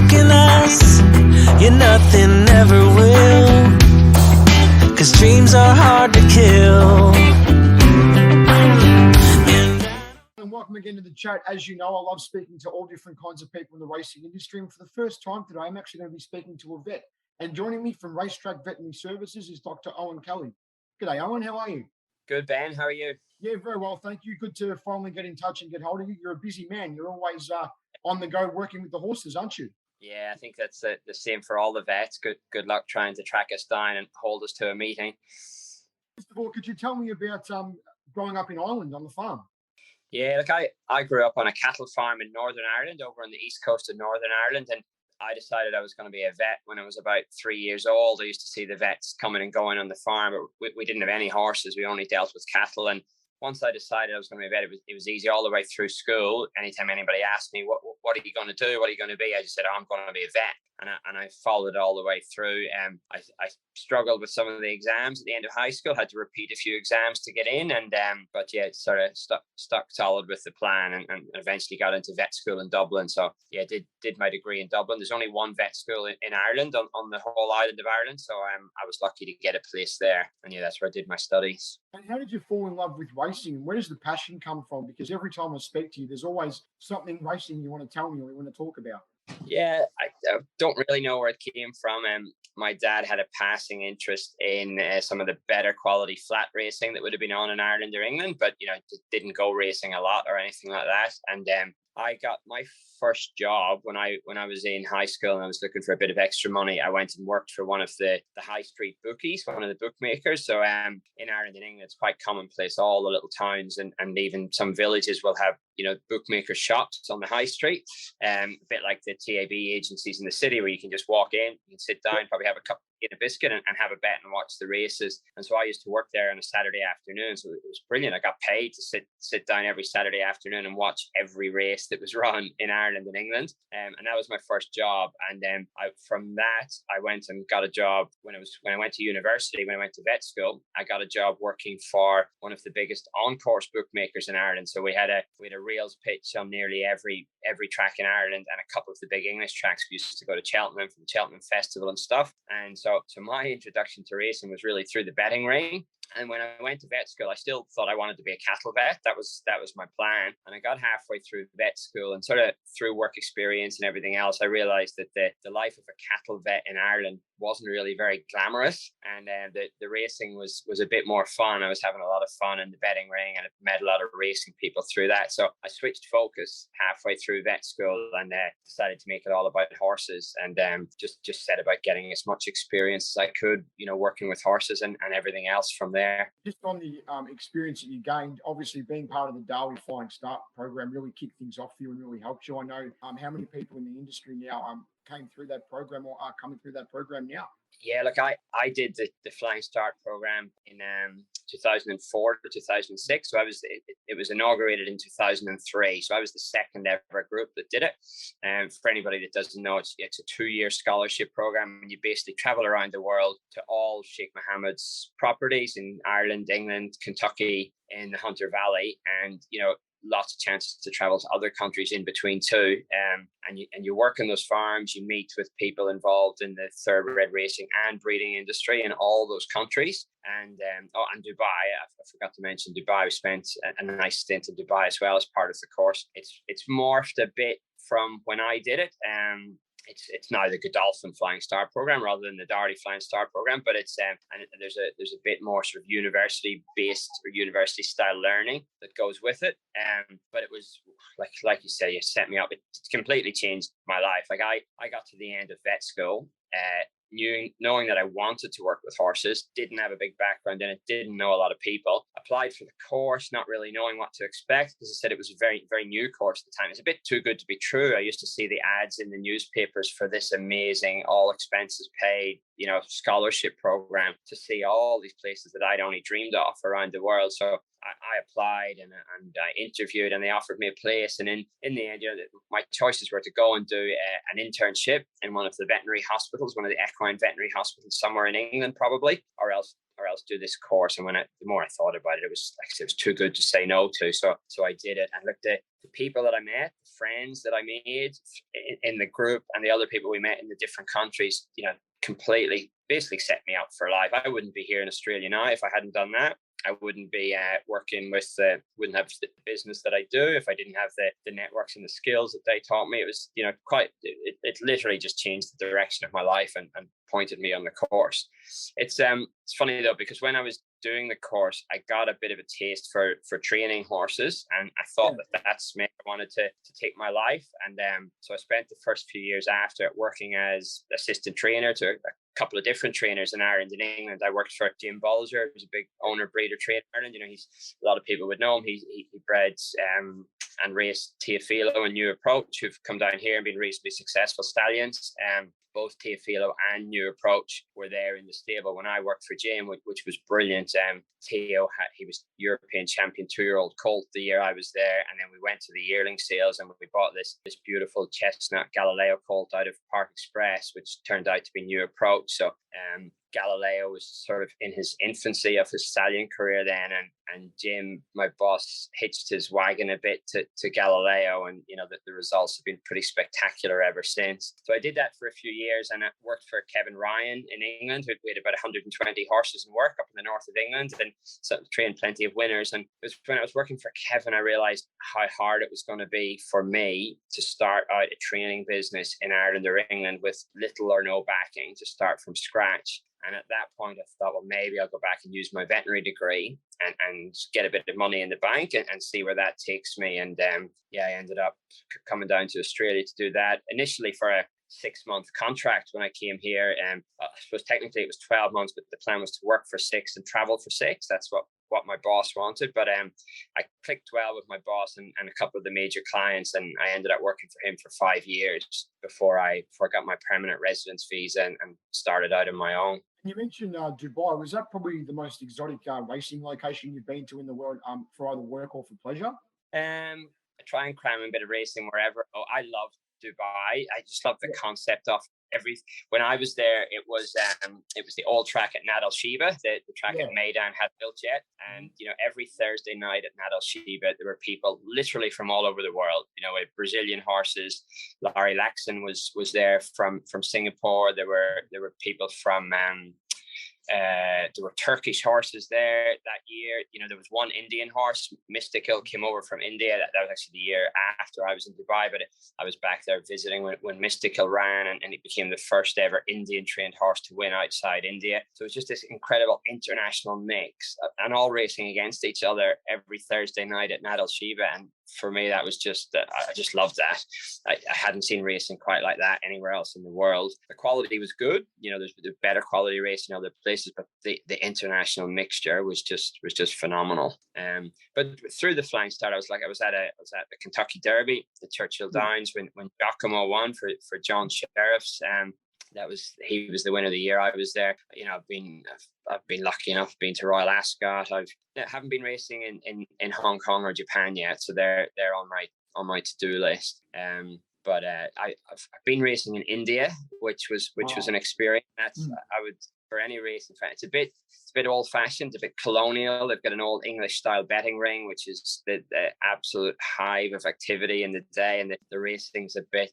broken us, you're nothing, never will. 'Cause dreams are hard to kill. And welcome again to the chat. As you know, I love speaking to all different kinds of people in the racing industry. And for the first time today, I'm actually going to be speaking to a vet. And joining me from Racetrack Veterinary Services is Dr. Eion Kelly. G'day, Owen. How are you? Good, Ben. How are you? Yeah, very well. Thank you. Good to finally get in touch and get hold of you. You're a busy man. You're always on the go working with the horses, aren't you? Yeah, I think that's the same for all the vets. Good luck trying to track us down and hold us to a meeting. First of all, could you tell me about growing up in Ireland on the farm? Yeah, look, I grew up on a cattle farm in Northern Ireland, over on the east coast of Northern Ireland, and I decided I was going to be a vet when I was about 3 years old. I used to see the vets coming and going on the farm, but we didn't have any horses. We only dealt with cattle. And once I decided I was going to be a vet, it was easy all the way through school. Anytime anybody asked me, what are you going to do? What are you going to be? I just said, I'm going to be a vet. And I followed it all the way through. I struggled with some of the exams at the end of high school, had to repeat a few exams to get in. But yeah, sort of stuck solid with the plan and eventually got into vet school in Dublin. So yeah, did my degree in Dublin. There's only one vet school in Ireland, on the whole island of Ireland. So I was lucky to get a place there. And yeah, that's where I did my studies. And how did you fall in love with racing? And where does the passion come from? Because every time I speak to you, there's always something racing you want to tell me or you want to talk about. Yeah, I don't really know where it came from. My dad had a passing interest in some of the better quality flat racing that would have been on in Ireland or England, but didn't go racing a lot or anything like that. And I got my first job when I was in high school and I was looking for a bit of extra money. I went and worked for one of the high street bookies, one of the bookmakers. So in Ireland and England, it's quite commonplace. All the little towns and even some villages will have bookmaker shops on the high street. A bit like the TAB agencies in the city, where you can just walk in, you can sit down, probably have a cup of biscuit and have a bet and watch the races. And so I used to work there on a Saturday afternoon. So it was brilliant. I got paid to sit down every Saturday afternoon and watch every race that was run in Ireland and England. And that was my first job. And then from that, I went and got a job when I went to university, when I went to vet school. I got a job working for one of the biggest on-course bookmakers in Ireland. So we had a reels pitch on nearly every track in Ireland, and a couple of the big English tracks. We used to go to Cheltenham for the Cheltenham Festival and stuff. And so my introduction to racing was really through the betting ring. And when I went to vet school, I still thought I wanted to be a cattle vet. That was my plan. And I got halfway through vet school, and sort of through work experience and everything else, I realized that the life of a cattle vet in Ireland wasn't really very glamorous. And the racing was a bit more fun. I was having a lot of fun in the betting ring, and I met a lot of racing people through that. So I switched focus halfway through vet school and decided to make it all about horses, and just set about getting as much experience as I could, working with horses and everything else from there. Just on the experience that you gained, obviously being part of the Darwin Flying Start program really kicked things off for you and really helped you. I know how many people in the industry now came through that program or are coming through that program now. Yeah, look, I did the Flying Start program in 2004 to 2006. So it was inaugurated in 2003. So I was the second ever group that did it. And for anybody that doesn't know, it's a 2-year scholarship program, and you basically travel around the world to all Sheikh Mohammed's properties in Ireland, England, Kentucky, in the Hunter Valley, and lots of chances to travel to other countries in between too. And you work on those farms, you meet with people involved in the thoroughbred racing and breeding industry in all those countries. And Dubai, I forgot to mention Dubai. We spent a nice stint in Dubai as well as part of the course. It's morphed a bit from when I did it. It's now the Godolphin Flying Start program rather than the Darwin Flying Start program, but it's and there's a bit more sort of university based or university style learning that goes with it. But it was like you say, you set me up. It completely changed my life. Like I got to the end of vet school, knowing that I wanted to work with horses, didn't have a big background in it, didn't know a lot of people, applied for the course, not really knowing what to expect, because I said it was a very, very new course at the time. It's a bit too good to be true. I used to see the ads in the newspapers for this amazing, all expenses paid, scholarship program, to see all these places that I'd only dreamed of around the world. So I applied and I interviewed, and they offered me a place. And in the end, my choices were to go and do an internship in one of the veterinary hospitals, one of the equine veterinary hospitals somewhere in England, probably, or else do this course. And the more I thought about it, it was too good to say no to. So I did it. And look, the people that I met, the friends that I made in the group and the other people we met in the different countries, completely basically set me up for life. I wouldn't be here in Australia now if I hadn't done that. I wouldn't be working with, wouldn't have the business that I do if I didn't have the networks and the skills that they taught me. It was, it literally just changed the direction of my life and pointed me on the course. It's funny though, because when I was doing the course, I got a bit of a taste for training horses, and I thought that's where I wanted to take my life. And so I spent the first few years after it working as assistant trainer to a couple of different trainers in Ireland and England. I worked for Jim Bolger, who's a big owner breeder trainer in Ireland. He's a lot of people would know him. He bred and raced Teofilo and New Approach, who've come down here and been reasonably successful stallions. Both Teofilo and New Approach were there in the stable when I worked for Jim, which was brilliant. Teo, he was European champion 2-year-old colt the year I was there, and then we went to the yearling sales and we bought this beautiful chestnut Galileo colt out of Park Express, which turned out to be New Approach. So Galileo was sort of in his infancy of his stallion career then, and Jim, my boss, hitched his wagon a bit to Galileo, and the results have been pretty spectacular ever since. So I did that for a few years, and I worked for Kevin Ryan in England, who had about 120 horses in work up in the north of England, and so trained plenty of winners. And it was when I was working for Kevin, I realized how hard it was going to be for me to start out a training business in Ireland or England with little or no backing, to start from scratch. And at that point, I thought, well, maybe I'll go back and use my veterinary degree and get a bit of money in the bank and see where that takes me. And I ended up coming down to Australia to do that, initially for a 6-month contract when I came here. And I suppose technically it was 12 months, but the plan was to work for 6 and travel for 6. That's what my boss wanted. But I clicked well with my boss and a couple of the major clients, and I ended up working for him for 5 years before I got my permanent residence visa and started out on my own. You mentioned Dubai. Was that probably the most exotic racing location you've been to in the world for either work or for pleasure? I try and cram a bit of racing wherever. Oh, I love Dubai. I just love the concept of when I was there, it was the old track at Nad Al Sheba, the track at Meydan hadn't built yet. And every Thursday night at Nad Al Sheba, there were people literally from all over the world. With Brazilian horses. Larry Laxon was there from Singapore. There were people from there were Turkish horses there that year. There was one Indian horse, Mystical, came over from India. That was actually the year after I was in Dubai, but I was back there visiting when Mystical ran, and it became the first ever Indian trained horse to win outside India. So it's just this incredible international mix, and all racing against each other every Thursday night at Nad Al Sheba. And for me, that was I just loved that. I hadn't seen racing quite like that anywhere else in the world. The quality was good. There's better quality racing in other places, but the international mixture was just phenomenal. But through the Flying Start, I was at the Kentucky Derby, the Churchill Downs, when Giacomo won for John Sheriff's. He was the winner of the year I was there. I've been lucky enough being to Royal Ascot. I haven't been racing in Hong Kong or Japan yet, so they're on my to-do list. But I've been racing in India, which was an experience. I would, for any racing fan, it's a bit old-fashioned, a bit colonial. They've got an old English-style betting ring, which is the absolute hive of activity in the day, and the racing's a bit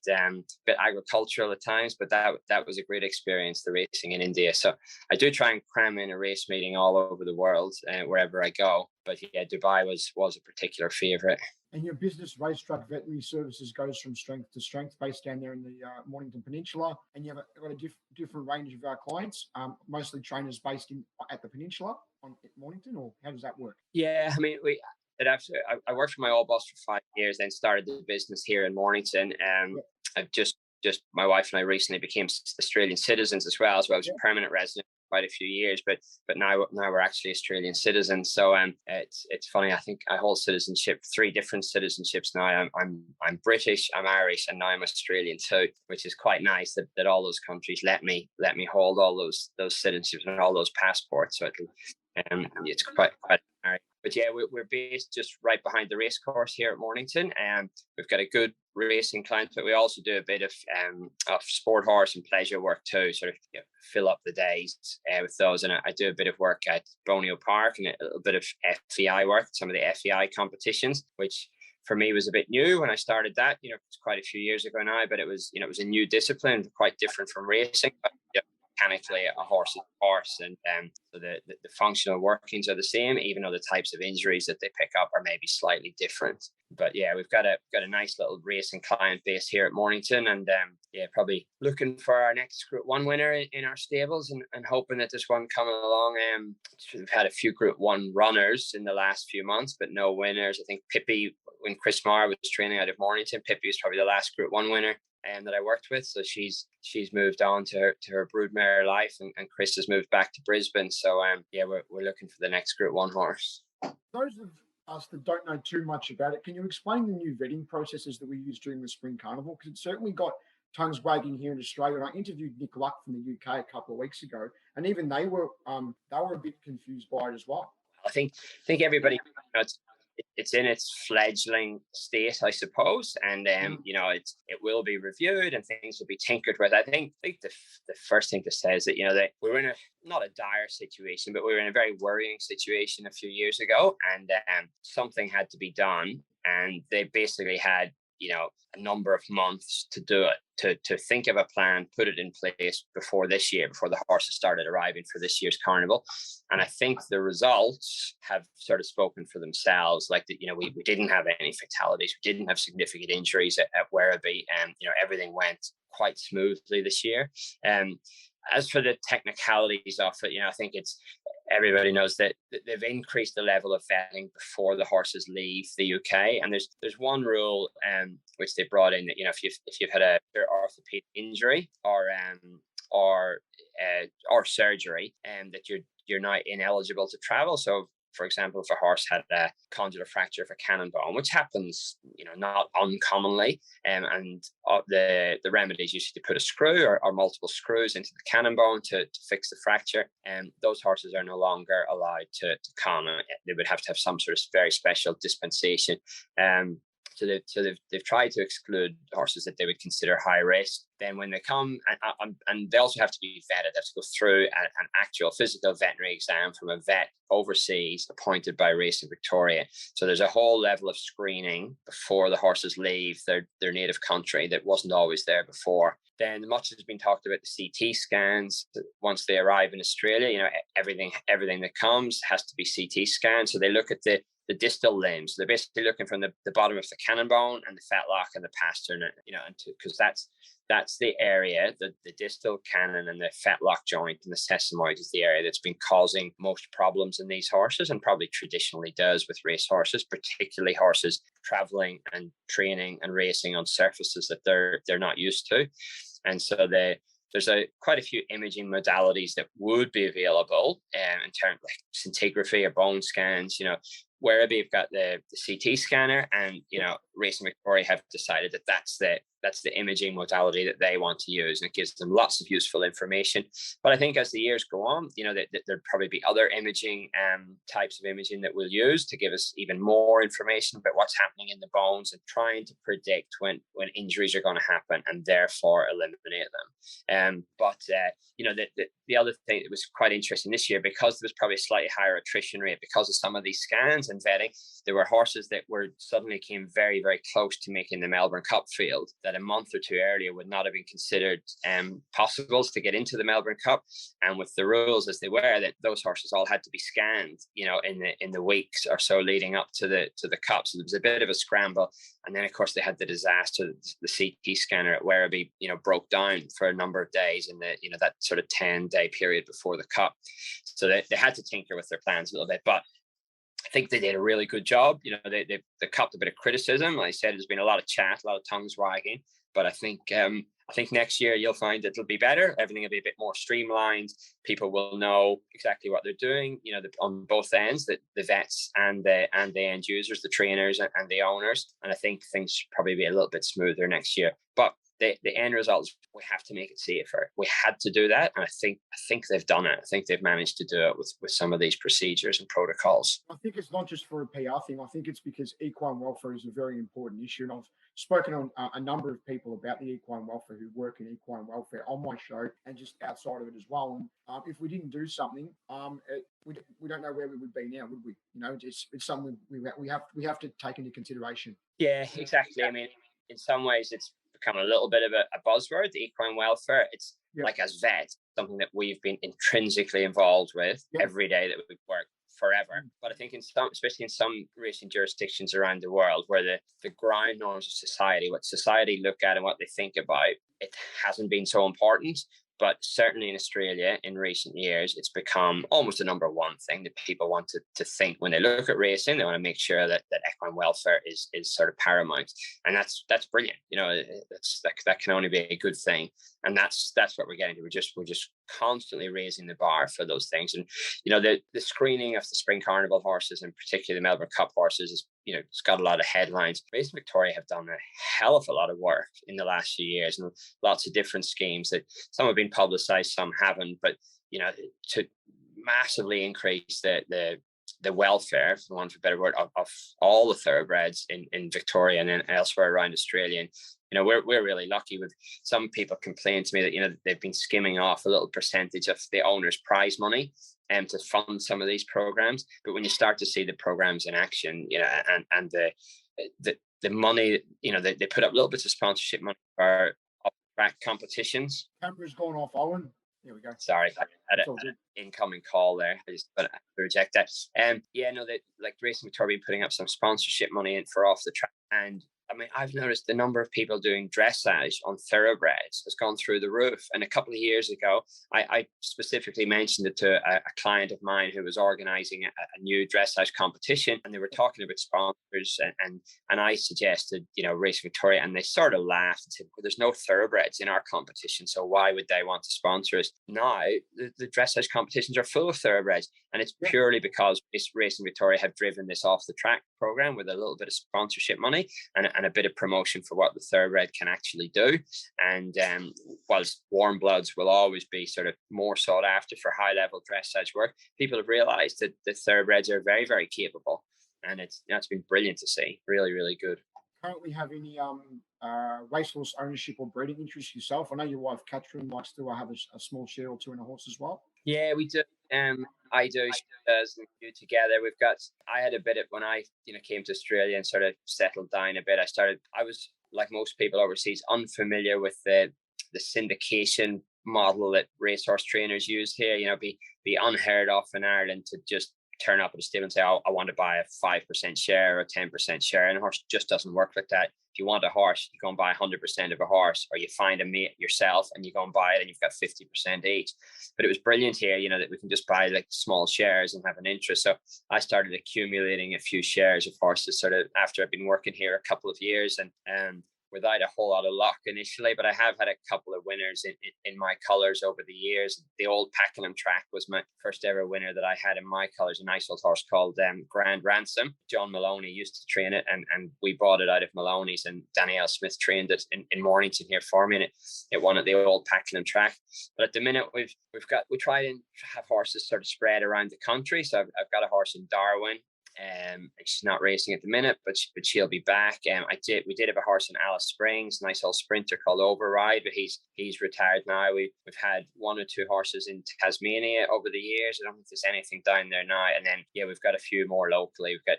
agricultural at times. But that was a great experience, the racing in India. So I do try and cram in a race meeting all over the world, wherever I go. But yeah, Dubai was a particular favorite. And your business, Racetrack Veterinary Services, goes from strength to strength, based down there in the Mornington Peninsula. And you have got a different range of clients, mostly trainers based at the Peninsula at Mornington, or how does that work? Yeah, I mean, I worked for my old boss for 5 years, then started the business here in Mornington. I've just my wife and I recently became Australian citizens as well, so I was a permanent resident quite a few years, but now we're actually Australian citizens. So it's funny. I think I hold 3 different citizenships now. I'm British, I'm Irish, and now I'm Australian too, which is quite nice that all those countries let me hold all those citizenships and all those passports. So it's quite nice. But yeah, we're based just right behind the race course here at Mornington, and we've got a good racing client, but we also do a bit of sport horse and pleasure work too, sort of fill up the days with those. And I do a bit of work at Bonio Park and a little bit of FEI work, some of the FEI competitions, which for me was a bit new when I started that. It's quite a few years ago now, but it was a new discipline, quite different from racing. But, mechanically, a horse is a horse, and so the functional workings are the same, even though the types of injuries that they pick up are maybe slightly different. But yeah, we've got a nice little racing client base here at Mornington, and probably looking for our next Group 1 winner in our stables, and hoping that this one coming along. We've had a few Group 1 runners in the last few months, but no winners. I think Pippi, when Chris Marr was training out of Mornington, Pippi was probably the last Group 1 winner that I worked with. So she's moved on to her broodmare life, and Chris has moved back to Brisbane. So we're looking for the next Group 1 horse. Those of us that don't know too much about it, can you explain the new vetting processes that we use during the Spring Carnival? Because it certainly got tongues wagging here in Australia. And I interviewed Nick Luck from the UK a couple of weeks ago, and even they were a bit confused by it as well. I think everybody, it's in its fledgling state, I suppose, and it will be reviewed and things will be tinkered with. I think the first thing to say is that that we were in not a dire situation, but we were in a very worrying situation a few years ago, and something had to be done, and they basically had a number of months to do it, to think of a plan, put it in place before the horses started arriving for this year's carnival. And I think the results have sort of spoken for themselves. Like that, we didn't have any fatalities, we didn't have significant injuries at Werribee, and everything went quite smoothly this year. As for the technicalities of it, I think everybody knows that they've increased the level of vetting before the horses leave the UK. And there's one rule which they brought in that if you've had a orthopedic injury or surgery, that you're now ineligible to travel. So, for example, if a horse had a condylar fracture of a cannon bone, which happens, not uncommonly, and the remedy is usually to put a screw or multiple screws into the cannon bone to fix the fracture, and those horses are no longer allowed to come. They would have to have some sort of very special dispensation. So they've tried to exclude horses that they would consider high risk. Then when they come, and they also have to be vetted, they have to go through an actual physical veterinary exam from a vet overseas appointed by Racing Victoria. So there's a whole level of screening before the horses leave their native country that wasn't always there before. Then much has been talked about the CT scans. Once they arrive in Australia, everything that comes has to be CT scanned. So they look at the distal limbs. They're basically looking from the bottom of the cannon bone and the fetlock and the pastern, because that's the area, the distal cannon and the fetlock joint and the sesamoid is the area that's been causing most problems in these horses, and probably traditionally does with race horses, particularly horses traveling and training and racing on surfaces that they're not used to. And so there's quite a few imaging modalities that would be available in terms like scintigraphy or bone scans. Werribee have got the CT scanner, and Racing Victoria have decided that that's the imaging modality that they want to use, and it gives them lots of useful information. But I think as the years go on, that there'll probably be other imaging types of imaging that we'll use to give us even more information about what's happening in the bones, and trying to predict when injuries are going to happen and therefore eliminate them. But the other thing that was quite interesting this year, because there was probably a slightly higher attrition rate because of some of these scans and vetting, there were horses that suddenly came very, very close to making the Melbourne Cup field that a month or two earlier would not have been considered possibles to get into the Melbourne Cup. And with the rules as they were, that those horses all had to be scanned, in the weeks or so leading up to the Cup. So there was a bit of a scramble. And then, of course, they had the disaster. The CT scanner at Werribee, broke down for a number of days in that sort of 10-day period before the Cup. So they had to tinker with their plans a little bit. But I think they did a really good job. They copped a bit of criticism. Like I said, there's been a lot of chat, a lot of tongues wagging. But I think next year you'll find it'll be better. Everything will be a bit more streamlined. People will know exactly what they're doing. On both ends, the vets and the end users, the trainers and the owners. And I think things should probably be a little bit smoother next year. But the end result is we have to make it safer. We had to do that, and I think they've done it. I think they've managed to do it with some of these procedures and protocols. I think it's not just for a PR thing. I think it's because equine welfare is a very important issue, and I've spoken on a number of people about the equine welfare who work in equine welfare on my show and just outside of it as well. And if we didn't do something, we don't know where we would be now, would we? You know, it's something we have to take into consideration. Yeah, exactly. I mean, in some ways, it's become a little bit of a buzzword, the equine welfare. It's like, as vets, something that we've been intrinsically involved with every day that we work forever. But I think especially in some racing jurisdictions around the world, where the ground norms of society, what society look at and what they think about, it hasn't been so important. But certainly in Australia in recent years, it's become almost the number one thing that people want to think when they look at racing. They want to make sure that equine welfare is sort of paramount. And that's brilliant. You know, that can only be a good thing. And that's what we're getting to. We're just constantly raising the bar for those things. And, you know, the screening of the Spring Carnival horses, and particularly the Melbourne Cup horses, is, you know, it's got a lot of headlines. Racing Victoria have done a hell of a lot of work in the last few years, and lots of different schemes that some have been publicized, some haven't. But, you know, to massively increase the welfare, for want of a better word, of all the thoroughbreds in Victoria and then elsewhere around Australia. And, you know, we're really lucky. With some people complain to me that, you know, they've been skimming off a little percentage of the owner's prize money to fund some of these programs. But when you start to see the programs in action, you know, and the money, you know, they put up little bits of sponsorship money for track competitions. Camera's gone off, Owen. Here we go. Sorry, I had an incoming call there. I just got to reject that. Yeah, no, they, like, Racing Victoria, been putting up some sponsorship money in for off the track. And I mean, I've noticed the number of people doing dressage on thoroughbreds has gone through the roof. And a couple of years ago, I specifically mentioned it to a client of mine who was organizing a new dressage competition, and they were talking about sponsors, and I suggested, you know, Racing Victoria, and they sort of laughed and said, well, there's no thoroughbreds in our competition, so why would they want to sponsor us? Now, the dressage competitions are full of thoroughbreds, and it's purely because Racing Victoria have driven this off the track program with a little bit of sponsorship money and a bit of promotion for what the thoroughbred can actually do. And whilst warm bloods will always be sort of more sought after for high level dressage work, people have realized that the thoroughbreds are very, very capable. And it's been brilliant to see. Really, really good. Currently have any racehorse ownership or breeding interest yourself? I know your wife Catherine likes to have a small share or two in a horse as well. Yeah, we do. I do. She does. We do together. I had a bit of, when I, you know, came to Australia and sort of settled down a bit, I was, like most people overseas, unfamiliar with the syndication model that racehorse trainers use here. You know, be unheard of in Ireland to just turn up at a stable and say, oh, I want to buy a 5% share or a 10% share. And a horse just doesn't work like that. If you want a horse, you go and buy 100% of a horse, or you find a mate yourself and you go and buy it and you've got 50% each. But it was brilliant here, you know, that we can just buy like small shares and have an interest. So I started accumulating a few shares of horses sort of after I've been working here a couple of years, and without a whole lot of luck initially, but I have had a couple of winners in my colours over the years. The old Pakenham track was my first ever winner that I had in my colours, a nice old horse called Grand Ransom. John Maloney used to train it, and we bought it out of Maloney's, and Danielle Smith trained it in Mornington here for me, and it won at the old Pakenham track. But at the minute we try and have horses sort of spread around the country. So I've got a horse in Darwin. She's not racing at the minute, but she'll be back. We did have a horse in Alice Springs, nice old sprinter called Override, but he's retired now. We've had one or two horses in Tasmania over the years. I don't think there's anything down there now. And then we've got a few more locally. We've got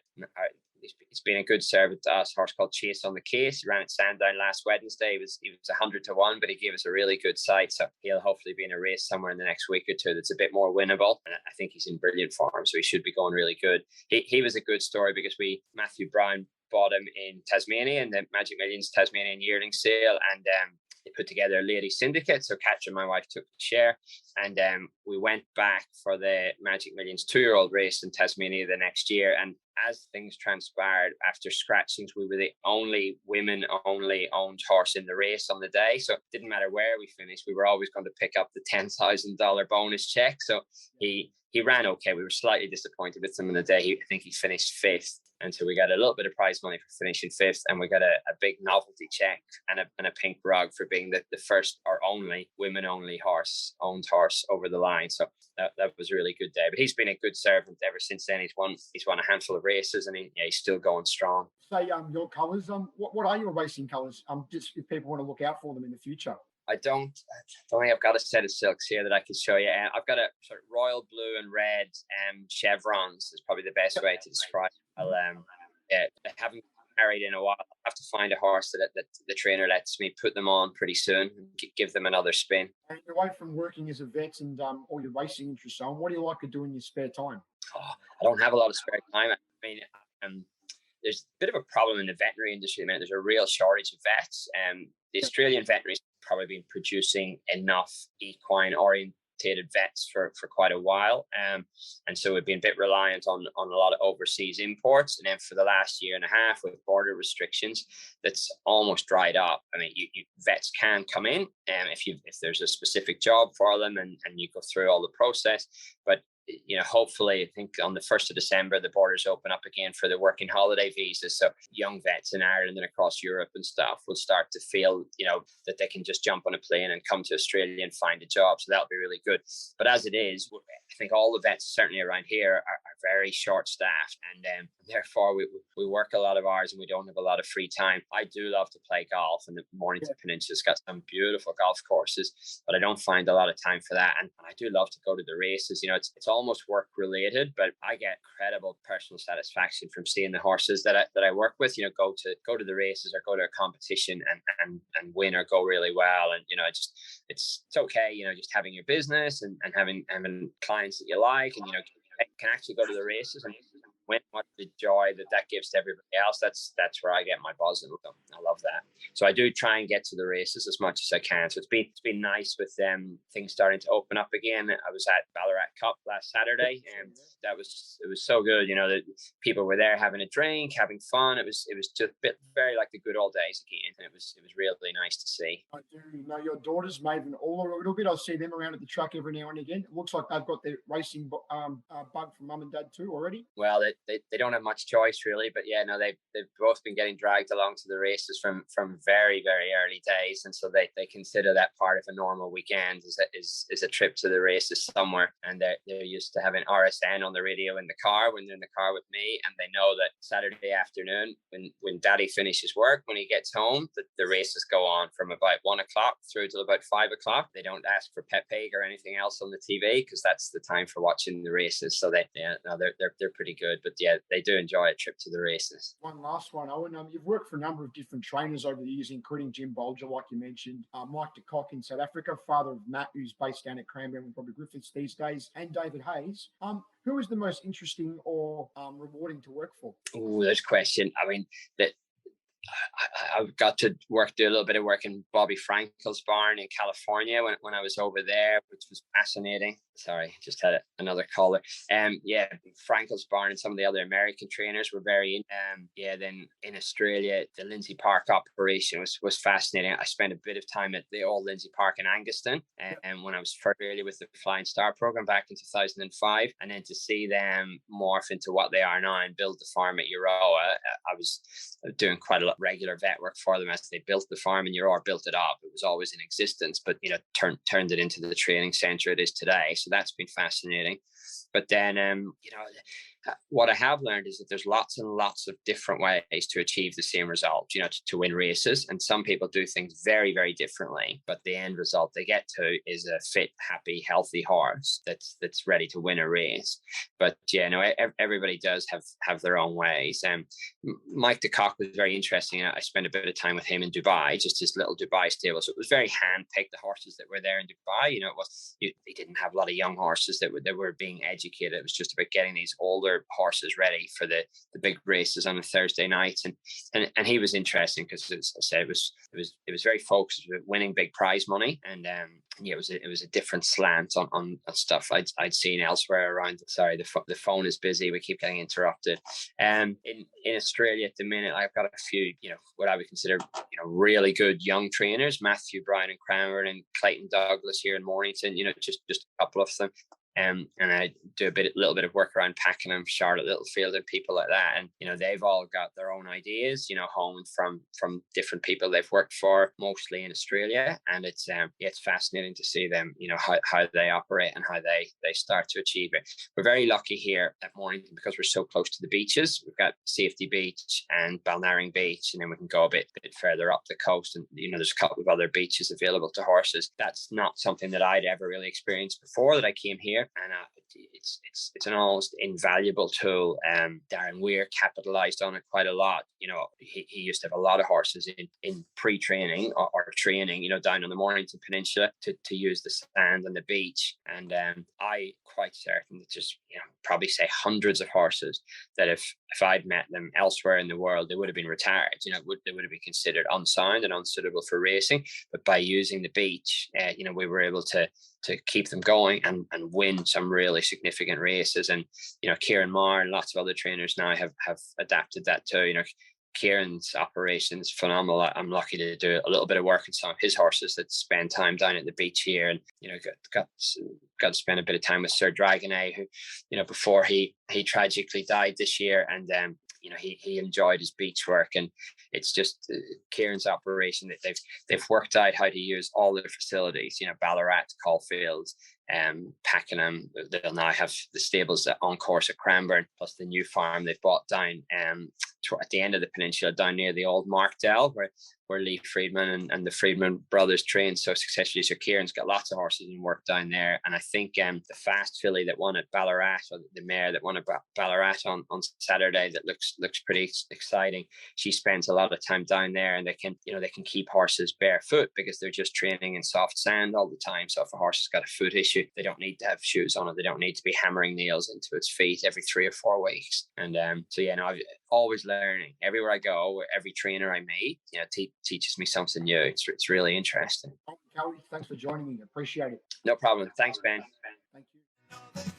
it's been a good service to us. A horse called Chase on the Case. He ran at Sandown last Wednesday. He was 100-1, but he gave us a really good sight. So he'll hopefully be in a race somewhere in the next week or two that's a bit more winnable. And I think he's in brilliant form, so he should be going really good. He was a good story because Matthew Brown bought him in Tasmania in the Magic Millions Tasmanian yearling sale, and they put together a lady syndicate. So Catherine, my wife, took the share, and we went back for the Magic Millions 2-year-old race in Tasmania the next year. And as things transpired, after scratchings, we were the only women-only owned horse in the race on the day. So it didn't matter where we finished, we were always going to pick up the $10,000 bonus check. So he ran okay. We were slightly disappointed with him in the day. I think he finished 5th. And so we got a little bit of prize money for finishing 5th, and we got a big novelty check and a pink rug for being the first or only women-only owned horse over the line. So that was a really good day. But he's been a good servant ever since then. He's won a handful of races, and he's still going strong. Say, your colours. What are your racing colours? Just if people want to look out for them in the future. I don't think I've got a set of silks here that I can show you. I've got a sort of royal blue and red chevrons is probably the best way to describe it. I haven't carried in a while. I have to find a horse that the trainer lets me put them on pretty soon and give them another spin. And away from working as a vet and all your racing interests on, what do you like to do in your spare time? Oh, I don't have a lot of spare time. I mean, there's a bit of a problem in the veterinary industry. Man, there's a real shortage of vets. The Australian veterinaries probably been producing enough equine orientated vets for quite a while. And so we've been a bit reliant on a lot of overseas imports. And then for the last year and a half with border restrictions, that's almost dried up. I mean, vets can come in if there's a specific job for them and you go through all the process. But hopefully, I think on the 1st of December, the borders open up again for the working holiday visas. So young vets in Ireland and across Europe and stuff will start to feel, that they can just jump on a plane and come to Australia and find a job. So that'll be really good. But as it is, I think all the vets, certainly around here, are very short-staffed. And therefore, we work a lot of hours and we don't have a lot of free time. I do love to play golf, and the Mornington Peninsula's got some beautiful golf courses, but I don't find a lot of time for that. And I do love to go to the races. It's almost work related, but I get incredible personal satisfaction from seeing the horses that I work with, go to the races or go to a competition and win or go really well. And, it's okay, just having your business and having clients that you like, and, can actually go to the races and win. What the joy that gives to everybody else. That's where I get my buzz, and I love that. So I do try and get to the races as much as I can. So it's been nice with things starting to open up again. I was at Ballarat Cup last Saturday, and it was so good. That people were there having a drink, having fun. It was just very like the good old days again, and it was really nice to see. I do know your daughters, Maven, all a little bit. I see them around at the track every now and again. It looks like they've got their racing bug from mum and dad too already. Well, they don't have much choice really, but yeah, no, they've both been getting dragged along to the races from very, very early days, and so they consider that part of a normal weekend is a trip to the races somewhere. And they're used to having RSN on the radio in the car when they're in the car with me, and they know that Saturday afternoon when Daddy finishes work, when he gets home, that the races go on from about 1 o'clock through till about 5 o'clock. They don't ask for Pet Pig or anything else on the TV because that's the time for watching the races. So they're pretty good, but yeah, they do enjoy a trip to the races. One last one, Owen. You've worked for a number of different trainers over the years, including Jim Bolger, like you mentioned, Mike de Kock in South Africa, father of Matt, who's based down at Cranbourne and probably Griffiths these days, and David Hayes. Who is the most interesting or rewarding to work for? Oh, there's a question. I mean, I got to do a little bit of work in Bobby Frankel's barn in California when I was over there, which was fascinating. Sorry, just had another caller. Frankel's barn and some of the other American trainers were very then in Australia, the Lindsay Park operation was fascinating. I spent a bit of time at the old Lindsay Park in Angaston, and when I was first really with the Flying Start program back in 2005, and then to see them morph into what they are now and build the farm at Euroa, I was doing quite a lot of regular vet work for them as they built the farm in Euroa, built it up. It was always in existence, but turned it into the training centre it is today. So that's been fascinating. But then, what I have learned is that there's lots and lots of different ways to achieve the same result, to win races. And some people do things very, very differently. But the end result they get to is a fit, happy, healthy horse that's ready to win a race. But everybody does have their own ways. Mike de Kock was very interesting. I spent a bit of time with him in Dubai, just his little Dubai stable. So it was very hand-picked, the horses that were there in Dubai. They didn't have a lot of young horses that were being educated. It was just about getting these older horses ready for the big races on a Thursday night, and he was interesting because, as I said, it was very focused with winning big prize money, and it was a different slant on stuff I'd seen elsewhere around. Sorry, the phone is busy. We keep getting interrupted. In Australia at the minute, I've got a few, what I would consider, really good young trainers, Matthew Bryan and Cranbourne and Clayton Douglas here in Mornington. Just a couple of them. and I do a little bit of work around Pakenham, Charlotte, Littlefield, and people like that. And they've all got their own ideas, honed from different people they've worked for, mostly in Australia. And it's fascinating to see them, how they operate and how they start to achieve it. We're very lucky here at Mornington because we're so close to the beaches. We've got Safety Beach and Balnarring Beach, and then we can go a bit further up the coast, and there's a couple of other beaches available to horses. That's not something that I'd ever really experienced before that I came here, and it's an almost invaluable tool. Darren Weir capitalized on it quite a lot. He used to have a lot of horses in pre-training or training, down on the Mornington Peninsula to use the sand and the beach. And I quite certain that just probably say hundreds of horses that if I'd met them elsewhere in the world, they would have been retired. They would have been considered unsound and unsuitable for racing. But by using the beach, we were able to keep them going and win some really significant races. And Kieran Marr and lots of other trainers now have adapted that too. Kieran's operation is phenomenal. I'm lucky to do a little bit of work on some of his horses that spend time down at the beach here, and got to spend a bit of time with Sir Dragonnet, who before he tragically died this year, and he enjoyed his beach work. And it's just Kieran's operation that they've worked out how to use all their facilities, Ballarat, Caulfield, Pakenham. They'll now have the stables on course at Cranbourne, plus the new farm they've bought down at the end of the peninsula, down near the old Markdale, where Lee Friedman and the Friedman brothers trained so successfully. So Kieran's got lots of horses and work down there. And I think the fast filly that won at Ballarat, or the mare that won at Ballarat on Saturday, that looks pretty exciting. She spends a lot of time down there, and they can keep horses barefoot because they're just training in soft sand all the time. So if a horse has got a foot issue, they don't need to have shoes on it. They don't need to be hammering nails into its feet every 3 or 4 weeks. And I'm always learning. Everywhere I go, every trainer I meet, teaches me something new. It's really interesting. Kelly, thanks for joining me. Appreciate it. No problem. Thanks, Ben. Thank you.